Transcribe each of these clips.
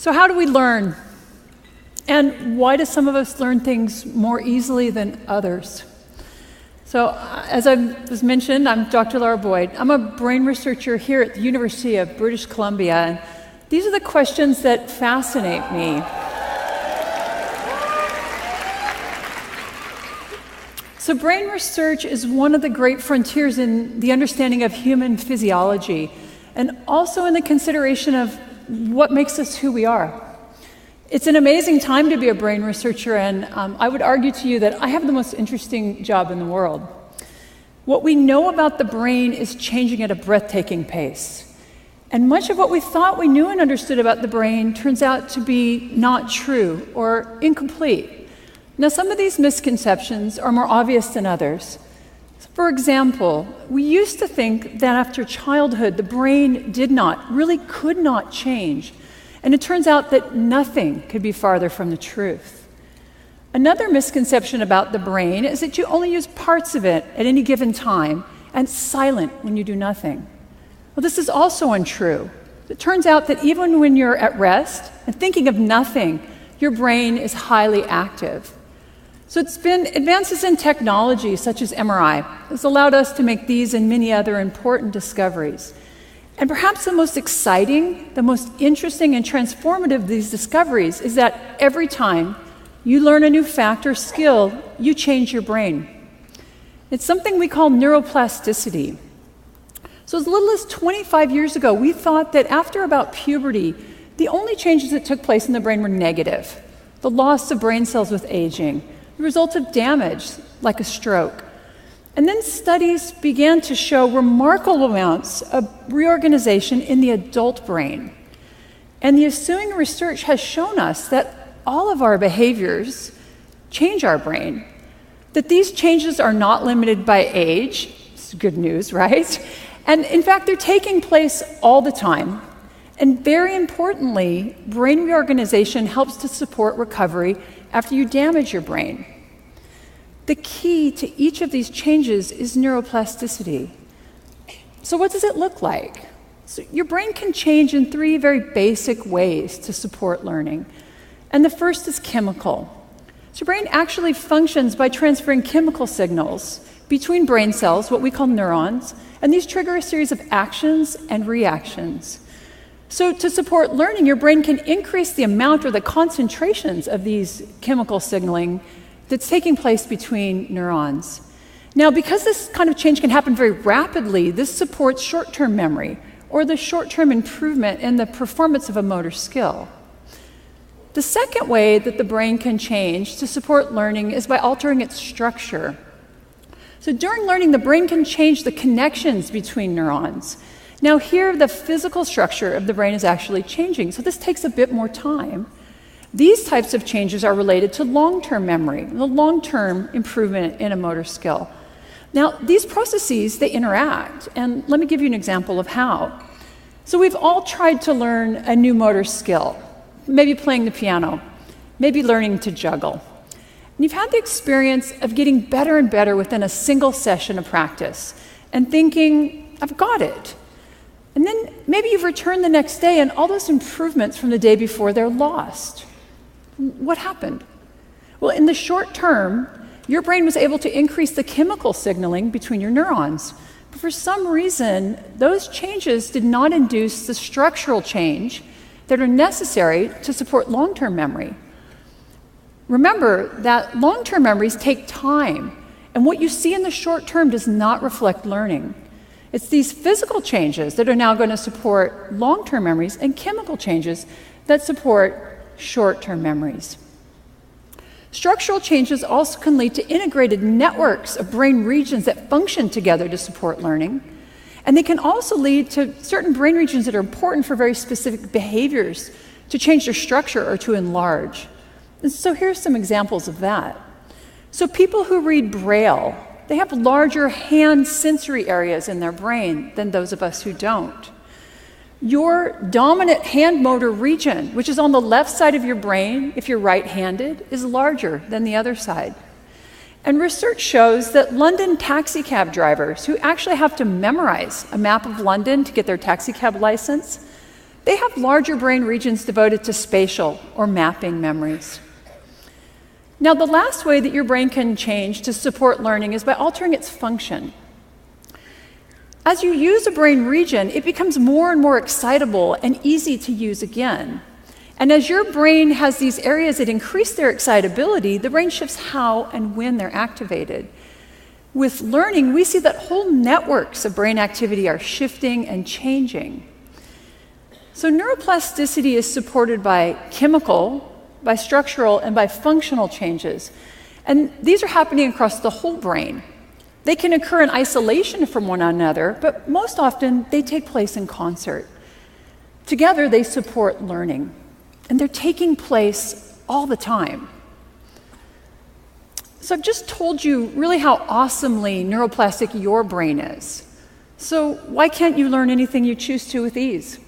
So how do we learn? And why do some of us learn things more easily than others? So as I was mentioned, I'm Dr. Lara Boyd. I'm a brain researcher here at the University of British Columbia, and these are the questions that fascinate me. So brain research is one of the great frontiers in the understanding of human physiology, and also in the consideration of what makes us who we are. It's an amazing time to be a brain researcher, and I would argue to you that I have the most interesting job in the world. What we know about the brain is changing at a breathtaking pace. And much of what we thought we knew and understood about the brain turns out to be not true or incomplete. Now, some of these misconceptions are more obvious than others. For example, we used to think that after childhood, the brain could not change. And it turns out that nothing could be farther from the truth. Another misconception about the brain is that you only use parts of it at any given time, and it's silent when you do nothing. Well, this is also untrue. It turns out that even when you're at rest and thinking of nothing, your brain is highly active. So it's been advances in technology, such as MRI, has allowed us to make these and many other important discoveries. And perhaps the most exciting, the most interesting and transformative of these discoveries is that every time you learn a new fact or skill, you change your brain. It's something we call neuroplasticity. So as little as 25 years ago, we thought that after about puberty, the only changes that took place in the brain were negative. The loss of brain cells with aging, the result of damage, like a stroke. And then studies began to show remarkable amounts of reorganization in the adult brain. And the ensuing research has shown us that all of our behaviors change our brain, that these changes are not limited by age. It's good news, right? And in fact, they're taking place all the time. And very importantly, brain reorganization helps to support recovery after you damage your brain. The key to each of these changes is neuroplasticity. So what does it look like? So your brain can change in three very basic ways to support learning. And the first is chemical. So your brain actually functions by transferring chemical signals between brain cells, what we call neurons, and these trigger a series of actions and reactions. So to support learning, your brain can increase the amount or the concentrations of these chemical signaling that's taking place between neurons. Now, because this kind of change can happen very rapidly, this supports short-term memory or the short-term improvement in the performance of a motor skill. The second way that the brain can change to support learning is by altering its structure. So during learning, the brain can change the connections between neurons. Now here, the physical structure of the brain is actually changing, so this takes a bit more time. These types of changes are related to long-term memory, the long-term improvement in a motor skill. Now, these processes, they interact, and let me give you an example of how. So we've all tried to learn a new motor skill, maybe playing the piano, maybe learning to juggle. And you've had the experience of getting better and better within a single session of practice and thinking, I've got it. And then maybe you've returned the next day and all those improvements from the day before, they're lost. What happened? Well, in the short term, your brain was able to increase the chemical signaling between your neurons. But for some reason, those changes did not induce the structural change that are necessary to support long-term memory. Remember that long-term memories take time, and what you see in the short term does not reflect learning. It's these physical changes that are now going to support long-term memories and chemical changes that support short-term memories. Structural changes also can lead to integrated networks of brain regions that function together to support learning. And they can also lead to certain brain regions that are important for very specific behaviors to change their structure or to enlarge. And so here's some examples of that. So people who read Braille, they have larger hand sensory areas in their brain than those of us who don't. Your dominant hand motor region, which is on the left side of your brain if you're right-handed, is larger than the other side. And research shows that London taxi cab drivers who actually have to memorize a map of London to get their taxi cab license, they have larger brain regions devoted to spatial or mapping memories. Now, the last way that your brain can change to support learning is by altering its function. As you use a brain region, it becomes more and more excitable and easy to use again. And as your brain has these areas that increase their excitability, the brain shifts how and when they're activated. With learning, we see that whole networks of brain activity are shifting and changing. So neuroplasticity is supported by chemical, by structural, and by functional changes. And these are happening across the whole brain. They can occur in isolation from one another, but most often they take place in concert. Together, they support learning, and they're taking place all the time. So I've just told you really how awesomely neuroplastic your brain is. So why can't you learn anything you choose to with ease?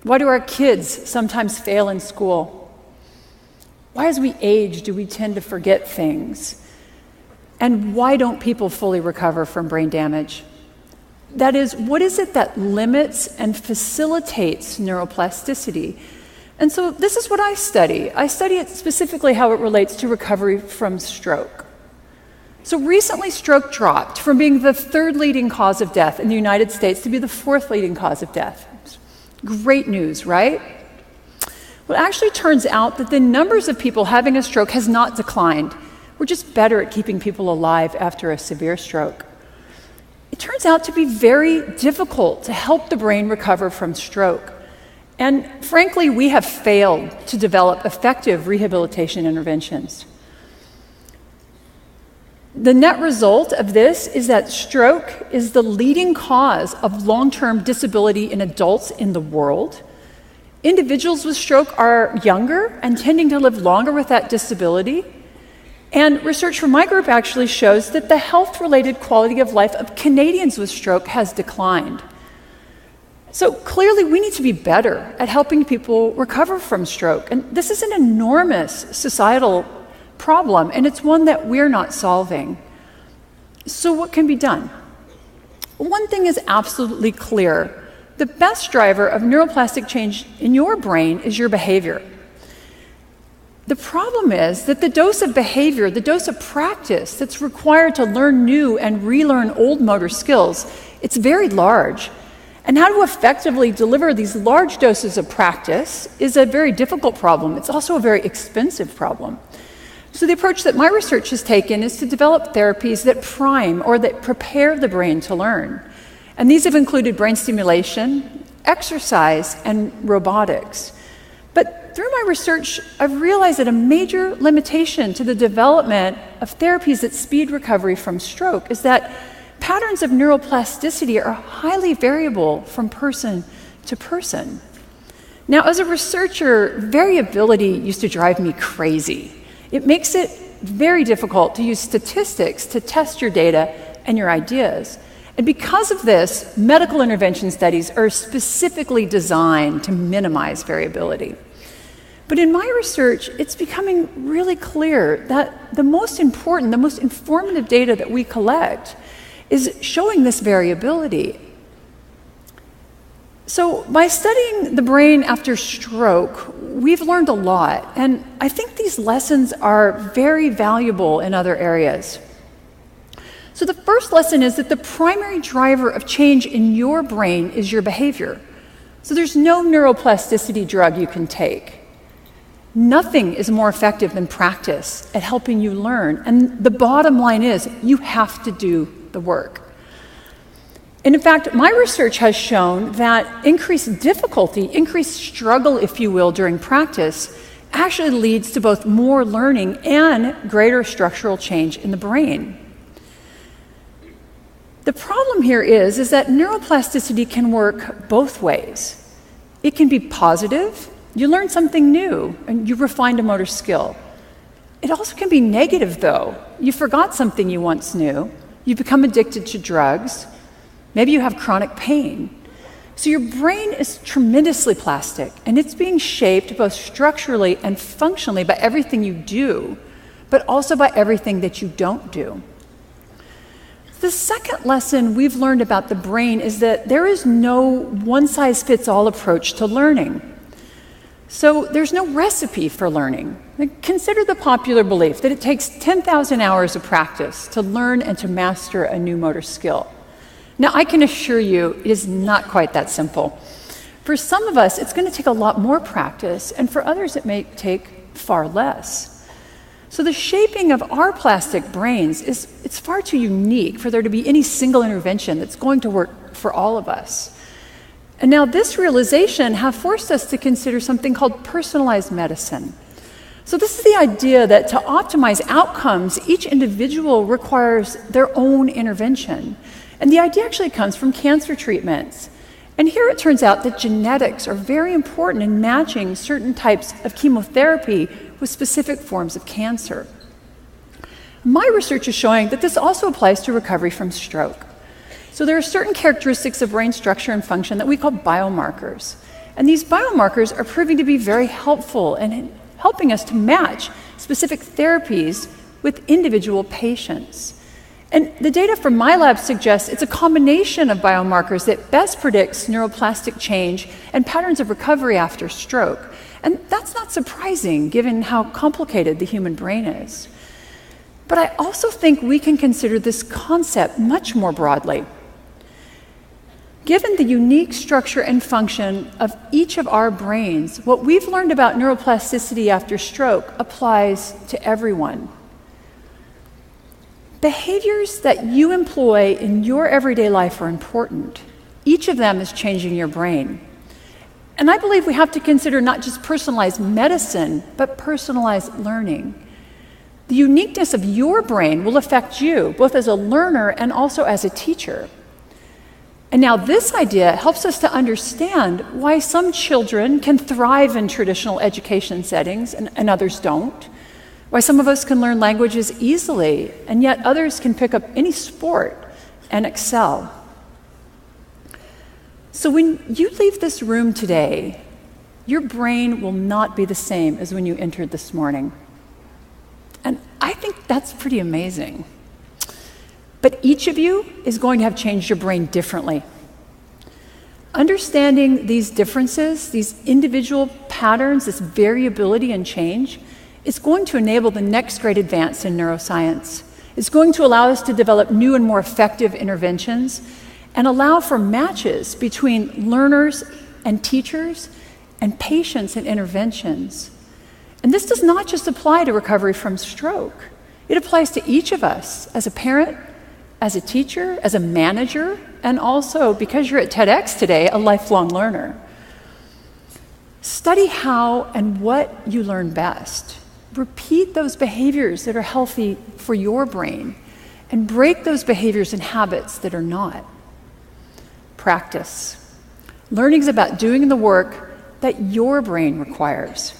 Why do our kids sometimes fail in school? Why, as we age, do we tend to forget things? And why don't people fully recover from brain damage? That is, what is it that limits and facilitates neuroplasticity? And so this is what I study. I study it specifically how it relates to recovery from stroke. So recently, stroke dropped from being the third leading cause of death in the United States to be the fourth leading cause of death. Great news, right? Well, it actually turns out that the numbers of people having a stroke has not declined. We're just better at keeping people alive after a severe stroke. It turns out to be very difficult to help the brain recover from stroke. And frankly, we have failed to develop effective rehabilitation interventions. The net result of this is that stroke is the leading cause of long-term disability in adults in the world. Individuals with stroke are younger and tending to live longer with that disability. And research from my group actually shows that the health-related quality of life of Canadians with stroke has declined. So clearly, we need to be better at helping people recover from stroke. And this is an enormous societal problem, and it's one that we're not solving. So what can be done? One thing is absolutely clear. The best driver of neuroplastic change in your brain is your behavior. The problem is that the dose of behavior, the dose of practice that's required to learn new and relearn old motor skills, it's very large. And how to effectively deliver these large doses of practice is a very difficult problem. It's also a very expensive problem. So the approach that my research has taken is to develop therapies that prime or that prepare the brain to learn. And these have included brain stimulation, exercise, and robotics. But through my research, I've realized that a major limitation to the development of therapies that speed recovery from stroke is that patterns of neuroplasticity are highly variable from person to person. Now, as a researcher, variability used to drive me crazy. It makes it very difficult to use statistics to test your data and your ideas. And because of this, medical intervention studies are specifically designed to minimize variability. But in my research, it's becoming really clear that the most important, the most informative data that we collect is showing this variability. So by studying the brain after stroke, we've learned a lot, and I think these lessons are very valuable in other areas. So the first lesson is that the primary driver of change in your brain is your behavior. So there's no neuroplasticity drug you can take. Nothing is more effective than practice at helping you learn, and the bottom line is you have to do the work. And in fact, my research has shown that increased difficulty, increased struggle, if you will, during practice actually leads to both more learning and greater structural change in the brain. The problem here is that neuroplasticity can work both ways. It can be positive. You learn something new and you refined a motor skill. It also can be negative, though. You forgot something you once knew. You become addicted to drugs. Maybe you have chronic pain. So your brain is tremendously plastic, and it's being shaped both structurally and functionally by everything you do, but also by everything that you don't do. The second lesson we've learned about the brain is that there is no one-size-fits-all approach to learning. So there's no recipe for learning. Consider the popular belief that it takes 10,000 hours of practice to learn and to master a new motor skill. Now, I can assure you it is not quite that simple. For some of us, it's going to take a lot more practice, and for others, it may take far less. So the shaping of our plastic brains it's far too unique for there to be any single intervention that's going to work for all of us. And now this realization have forced us to consider something called personalized medicine. So this is the idea that to optimize outcomes, each individual requires their own intervention. And the idea actually comes from cancer treatments. And here it turns out that genetics are very important in matching certain types of chemotherapy with specific forms of cancer. My research is showing that this also applies to recovery from stroke. So there are certain characteristics of brain structure and function that we call biomarkers. And these biomarkers are proving to be very helpful in helping us to match specific therapies with individual patients. And the data from my lab suggests it's a combination of biomarkers that best predicts neuroplastic change and patterns of recovery after stroke. And that's not surprising given how complicated the human brain is. But I also think we can consider this concept much more broadly. Given the unique structure and function of each of our brains, what we've learned about neuroplasticity after stroke applies to everyone. Behaviors that you employ in your everyday life are important. Each of them is changing your brain. And I believe we have to consider not just personalized medicine, but personalized learning. The uniqueness of your brain will affect you, both as a learner and also as a teacher. And now this idea helps us to understand why some children can thrive in traditional education settings and others don't. Why some of us can learn languages easily, and yet others can pick up any sport and excel. So when you leave this room today, your brain will not be the same as when you entered this morning. And I think that's pretty amazing. But each of you is going to have changed your brain differently. Understanding these differences, these individual patterns, this variability and change, is going to enable the next great advance in neuroscience. It's going to allow us to develop new and more effective interventions and allow for matches between learners and teachers and patients and interventions. And this does not just apply to recovery from stroke. It applies to each of us as a parent, as a teacher, as a manager, and also, because you're at TEDx today, a lifelong learner. Study how and what you learn best. Repeat those behaviors that are healthy for your brain and break those behaviors and habits that are not. Practice. Learning is about doing the work that your brain requires.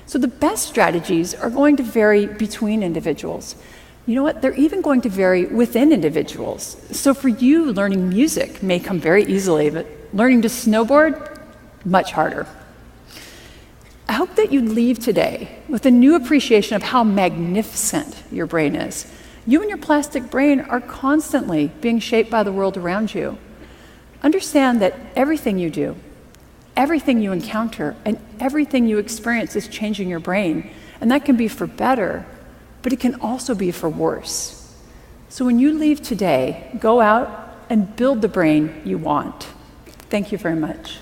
So the best strategies are going to vary between individuals. You know what? They're even going to vary within individuals. So for you, learning music may come very easily, but learning to snowboard, much harder. I hope that you leave today with a new appreciation of how magnificent your brain is. You and your plastic brain are constantly being shaped by the world around you. Understand that everything you do, everything you encounter, and everything you experience is changing your brain. And that can be for better, but it can also be for worse. So when you leave today, go out and build the brain you want. Thank you very much.